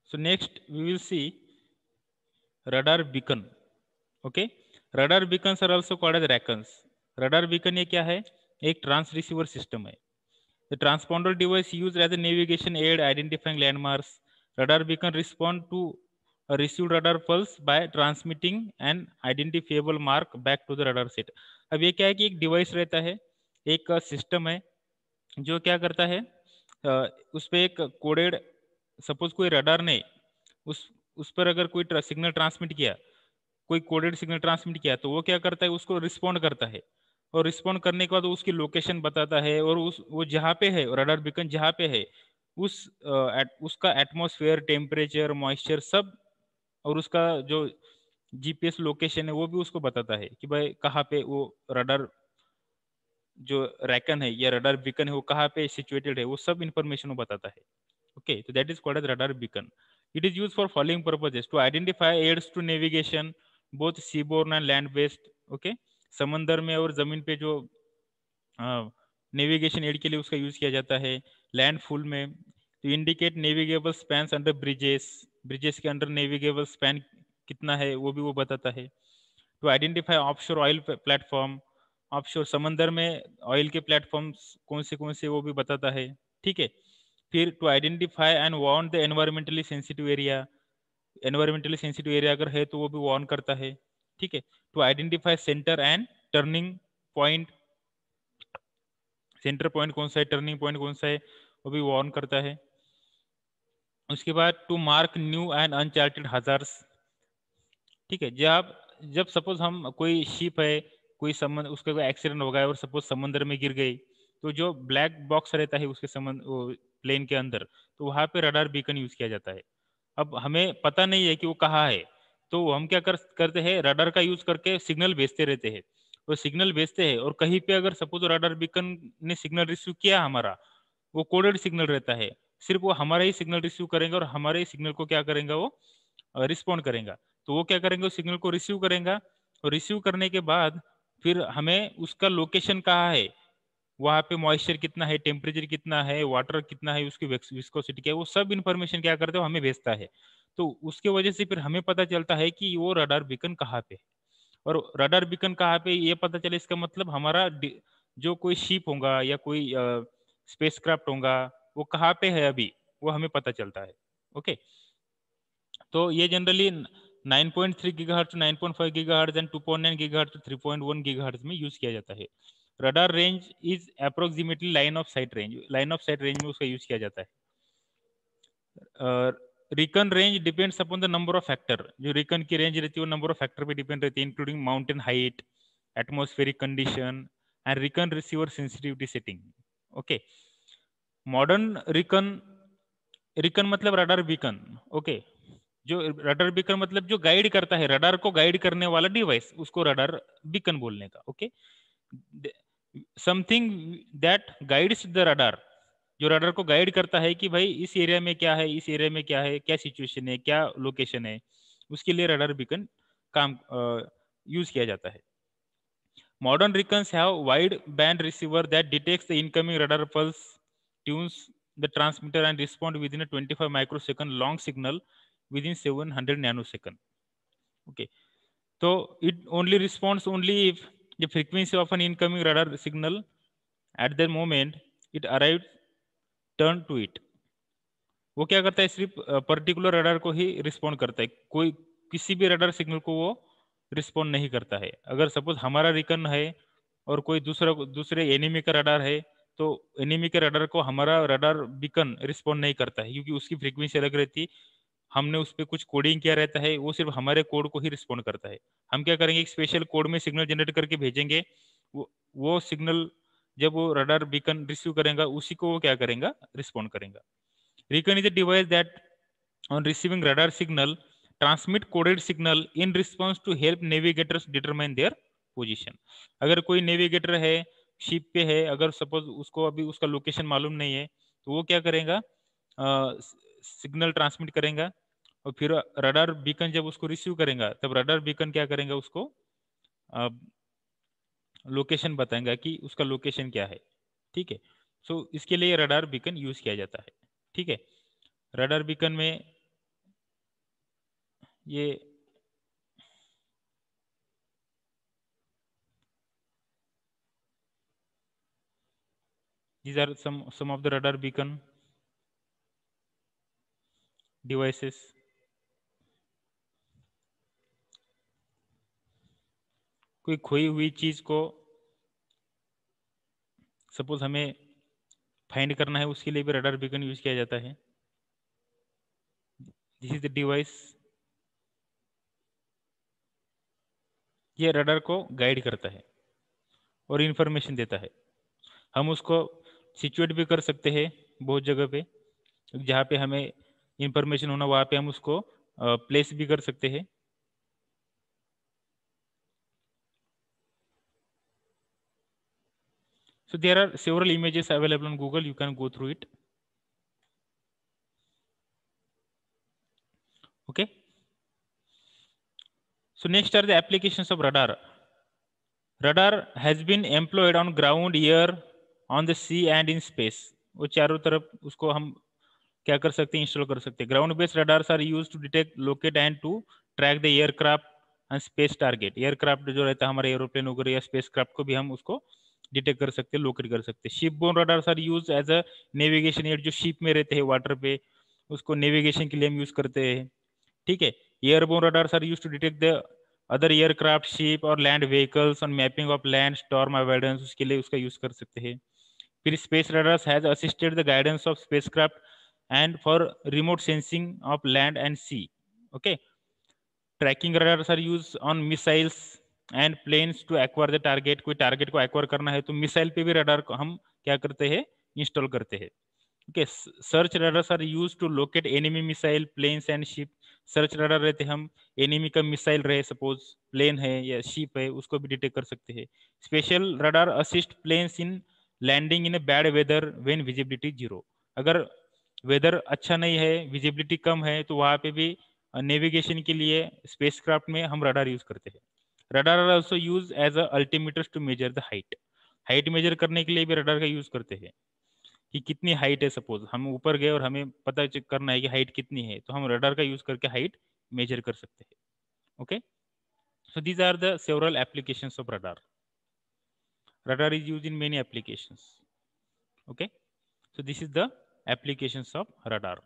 So next we will see radar beacon. Okay, radar beacons are also called as racons. radar beacon ये क्या है? एक trans receiver system है. The transponder device used as a navigation aid identifying landmarks. Radar beacon respond to a received radar pulse by transmitting an identifiable mark back to the radar set. अब ये क्या है कि एक device रहता है, एक सिस्टम है जो क्या करता है, उस पर एक कोडेड, सपोज कोई रडार ने उस पर अगर कोई सिग्नल ट्रांसमिट किया, कोई कोडेड सिग्नल ट्रांसमिट किया, तो वो क्या करता है, उसको रिस्पॉन्ड करता है. और रिस्पॉन्ड करने के बाद उसकी लोकेशन बताता है, और उस वो जहाँ पे है, रडार बीकन जहाँ पे है, उसका एटमॉस्फेयर, टेम्परेचर, मॉइस्चर सब, और उसका जो जीपीएस लोकेशन है वो भी उसको बताता है कि भाई कहाँ पे वो रडार, जो रैकन है या रडार बीकन है वो कहाँ पे सिचुएटेड है, वो सब इंफॉर्मेशन वो बताता है. ओके, तो that is called as radar beacon. It is use for following purposes: to identify aids to navigation both seaborne and land based. Okay, समंदर में और जमीन पे जो नेविगेशन एड के लिए उसका यूज किया जाता है. लैंडफुल में to indicate navigable spans under bridges, bridges के अंडर नेविगेबल स्पैन कितना है वो भी वो बताता है. To identify offshore oil platform, offshore समंदर में ऑयल के प्लेटफॉर्म्स कौन से वो भी बताता है. ठीक है. फिर to identify and warn the environmentally sensitive area, environmentally sensitive area अगर है तो वो भी वार्न करता है. ठीक है. To identify centre and turning point, centre point कौन सा है, टर्निंग पॉइंट कौन सा है, वो भी वार्न करता है. उसके बाद to mark new and uncharted hazards. ठीक है. जब सपोज हम कोई शिप है, कोई समंदर, उसका कोई एक्सीडेंट हो गया और सपोज समंदर में गिर गई, तो जो ब्लैक बॉक्स रहता है उसके प्लेन के अंदर, तो वहां पे रडार बीकन यूज किया जाता है. अब हमें पता नहीं है कि वो कहाँ है, तो हम क्या करते हैं, रडार का यूज करके सिग्नल भेजते रहते हैं. वो सिग्नल भेजते हैं, और कहीं पे अगर सपोज रडार बीकन ने सिग्नल रिसीव किया हमारा, वो कोडेड सिग्नल रहता है, सिर्फ वो हमारा ही सिग्नल रिसीव करेंगे और हमारे ही सिग्नल को क्या करेंगे, वो रिस्पॉन्ड करेगा. तो वो क्या करेंगे, उस सिग्नल को रिसीव करेगा, और रिसीव करने के बाद फिर हमें उसका लोकेशन कहाँ है, वहाँ पे मॉइस्चर कितना है, टेम्परेचर कितना है, वाटर कितना है, उसकी विस्कोसिटी क्या है, वो सब इन्फॉर्मेशन क्या करते हो हमें भेजता है. तो उसके वजह से फिर हमें पता चलता है कि वो रडार बीकन कहाँ पे है. और रडार बीकन कहाँ पे ये पता चले, इसका मतलब हमारा जो कोई शिप होगा या कोई स्पेसक्राफ्ट होगा, वो कहाँ पे है अभी, वो हमें पता चलता है. ओके. तो ये generally 9.3 gigahertz to 9.5 gigahertz and 2.9 gigahertz to 3.1 gigahertz में यूज किया जाता है. Radar range is approximately line of sight range, line of sight range में उसका यूज किया जाता है. Racon range depends upon the number of factor, जो रिकन की रेंज रहती है वो नंबर ऑफ फैक्टर पे डिपेंड रहती है, including mountain height, atmospheric condition and racon receiver sensitivity setting. Okay. Modern रिकन, रिकन मतलब रडार बीकन. ओके. जो रडार बीकन मतलब जो गाइड करता है, रडार को गाइड करने वाला डिवाइस, उसको रडार बीकन बोलने का. Okay. Something that guides the radar, जो रडार को गाइड करता है कि भाई इस एरिया में क्या है, इस एरिया में क्या है, क्या सिचुएशन है, क्या लोकेशन है, उसके लिए रडार बीकन काम यूज किया जाता है. Modern recons have wide band receiver that detects the incoming radar pulse, tunes the transmitter and respond within a 25 microsecond long signal within 700 nanosecond. Okay. So it only responds only if the frequency of an incoming radar signal at the moment it arrives turn to it. वो क्या करता है, सिर्फ particular radar को ही respond करता है, कोई किसी भी रडार सिग्नल को वो रिस्पॉन्ड नहीं करता है. अगर सपोज हमारा रिकन है और कोई दूसरे एनिमी का रडार है, तो एनिमी के रडार को हमारा रडार बीकन रिस्पॉन्ड नहीं करता है, क्योंकि उसकी फ्रीक्वेंसी अलग रहती है, हमने उस पर कुछ कोडिंग किया रहता है, वो सिर्फ हमारे कोड को ही रिस्पॉन्ड करता है. हम क्या करेंगे, एक स्पेशल कोड में सिग्नल जनरेट करके भेजेंगे, वो सिग्नल जब वो रडार बीकन रिसीव करेगा उसी को वो क्या करेगा, रिस्पॉन्ड करेगा. Recon is a device that, on receiving radar signal, transmit coded signal in response to help navigators determine their position. अगर कोई नेविगेटर है, शिप पे है, अगर सपोज उसको अभी उसका लोकेशन मालूम नहीं है, तो वो क्या करेगा, सिग्नल ट्रांसमिट करेगा, और फिर रडार बीकन जब उसको रिसीव करेगा, तब रडार बीकन क्या करेगा, उसको लोकेशन बताएगा कि उसका लोकेशन क्या है. ठीक है. सो इसके लिए रडार बीकन यूज किया जाता है. ठीक है. रडार बीकन में ये these are some of the radar beacon devices. कोई खोई हुई चीज को सपोज हमें फाइंड करना है, उसके लिए भी रडार बीकन यूज किया जाता है. This is the device. ये रडार को गाइड करता है और इंफॉर्मेशन देता है. हम उसको सिचुएट भी कर सकते हैं बहुत जगह पे, जहाँ पे हमें इंफॉर्मेशन होना वहाँ पे हम उसको प्लेस भी कर सकते हैं. So there are several images available on Google. You can go through it. Okay. So next are the applications of radar. Radar has been employed on ground, air, on the sea and in space. वो चारों तरफ उसको हम क्या कर सकते हैं, install कर सकते हैं. Ground based radars are used to detect, locate and to track the aircraft and space target. Aircraft जो रहता है हमारे एरोप्लेन वगैरह या स्पेस क्राफ्ट को भी हम उसको डिटेक्ट कर सकते हैं, लोकेट कर सकते हैं. Ship borne radars are use as a navigation aid. जो शिप में रहते हैं वाटर पे, उसको नेविगेशन के लिए हम यूज करते हैं. ठीक है. Airborne radars are use to detect the other aircraft, ship और land vehicles on mapping of land storm avoidance, उसके लिए उसका यूज कर सकते हैं. फिर space radars has assisted the guidance of spacecraft and for remote sensing of land and sea. Okay. Tracking radars are used on missiles and planes to acquire the target. कोई target को acquire करना है तो missile पे भी radar को हम क्या करते हैं, इंस्टॉल करते हैं. Okay. Search radars are use to locate enemy missile, planes and ship. Search radar रहते हम एनिमी का मिसाइल रहे, सपोज प्लेन है या शिप है, उसको भी डिटेक्ट कर सकते हैं. Special radar assist planes in landing in a bad weather when visibility zero. अगर वेदर अच्छा नहीं है, विजिबिलिटी कम है, तो वहाँ पे भी नेविगेशन के लिए स्पेसक्राफ्ट में हम रडार यूज करते हैं. Radar are also use as a altimeters to measure the height. Height measure करने के लिए भी रडार का यूज करते हैं कि कितनी हाइट है. सपोज हम ऊपर गए और हमें पता चेक करना है कि हाइट कितनी है, तो हम रडार का यूज करके हाइट मेजर कर सकते हैं. Okay. So these are the several applications of radar. Radar is used in many applications. Okay. So this is the applications of radar.